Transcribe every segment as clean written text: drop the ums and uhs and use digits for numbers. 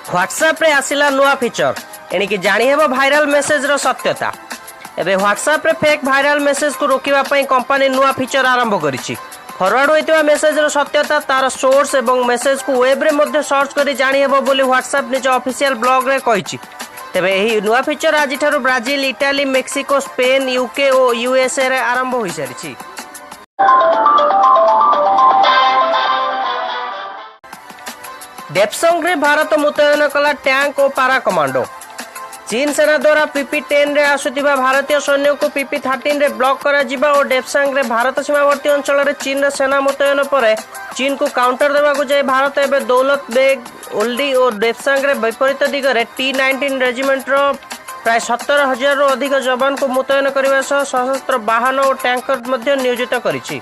WhatsApp रे आसिला नुआ feature एणिकी जानी हेबो भाइराल मेसेज रो सत्यता। एबे व्हाट्सएप रे फेक भाइराल मेसेज को रोकिबा पई कंपनी नुआ फीचर आरंभ करिछि। फॉरवर्ड होइतबा मेसेज रो सत्यता तार सोर्स एवं मेसेज को वेब रे मध्ये सर्च करी जानी हेबो बोली व्हाट्सएप निज ऑफिशियल ब्लॉग रे कहिछि। तेबे एही नुआ फीचर आज ठारू Brazil, Italy, Mexico, Spain, UK और यूएसए रे आरंभ होई सारिछि। डेप्संग रे भारत मुतयन कला टैंक और पारा कमांडो। चीन सेना द्वारा PP-10 रे आसुथिबा भारतीय सैन्य को PP-13 रे ब्लॉक करा जिबा और डेप्संग रे भारत सीमावर्ती अंचल रे चीन रे सेना मुतयन पर चीन को काउंटर देबा को जाय भारत एबे दौलत बेग, ओल्डी और डेप्संग रे विपरीत दिगरे T-19 रेजिमेंट रो प्राय 17,000 रो अधिक जवान को मुतयन करबा सह सशस्त्र वाहन और टैंकर मध्ये नियोजित करिछि।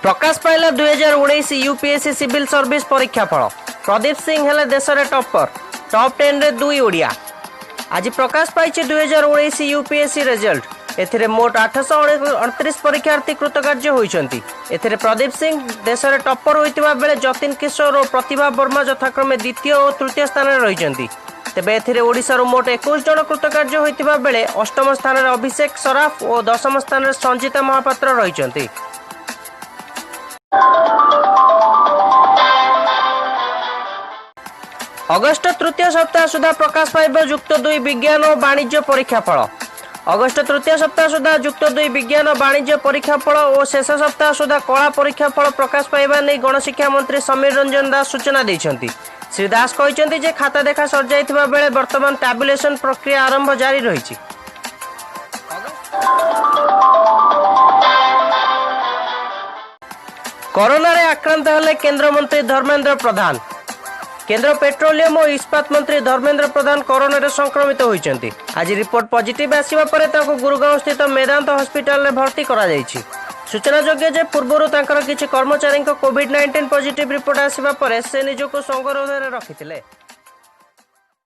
प्रकाश पाइला 2019 यूपीएससी सिविल सर्विस परीक्षा फल। प्रदीप सिंह हेले देश रे टॉपर। टॉप 10 रे 2 ओडिया। आज प्रकाश पाइछि 2019 यूपीएससी रिजल्ट। एथिरे मोट 838 परीक्षार्थी कृतकार्य होइछंती। एथिरे प्रदीप सिंह देश रे टॉपर होइतिबा बेले जतिन किशोर और प्रतिभा वर्मा यथाक्रमे द्वितीय और तृतीय स्थान रे रहिछंती। तेबे एथिरे ओडिसा रो मोट 21 जन कृतकार्य होइतिबा बेले अष्टम स्थान रे अभिषेक सराफ और दशम स्थान रे संजीता महापात्र रहिछंती। अगस्त तृतीय सप्ताह सुधा प्रकाश पाइब युक्त 2 विज्ञान और वाणिज्य परीक्षा फल। अगस्त तृतीय सप्ताह सुधा युक्त 2 विज्ञान और वाणिज्य परीक्षा फल और शेष सप्ताह सुधा कला परीक्षा फल प्रकाश पाइबा नै गणशिक्षा मंत्री समीर रंजन दास सूचना दैछंती। श्री दास कहिसंती जे खाता देखा सर जाइथिबा बेले वर्तमान टैबुलेशन प्रक्रिया आरंभ जारी रहिछि। कोरोना रे आक्रांत हेले केंद्र मंत्री धर्मेंद्र प्रधान। केंद्र पेट्रोलियम और इस्पात मंत्री धर्मेंद्र प्रधान कोरोना रे संक्रमित होइचंती। आज रिपोर्ट पॉजिटिव आसीबा परे ताको गुरुगांव स्थित मेदांत हॉस्पिटल रे भर्ती करा जायछि। सूचनायोग्य जे पूर्वरु तांकर किछि कर्मचारी को कोविड-19 पॉजिटिव रिपोर्ट आसीबा परे से निजको संगरोध रे रखिथिले।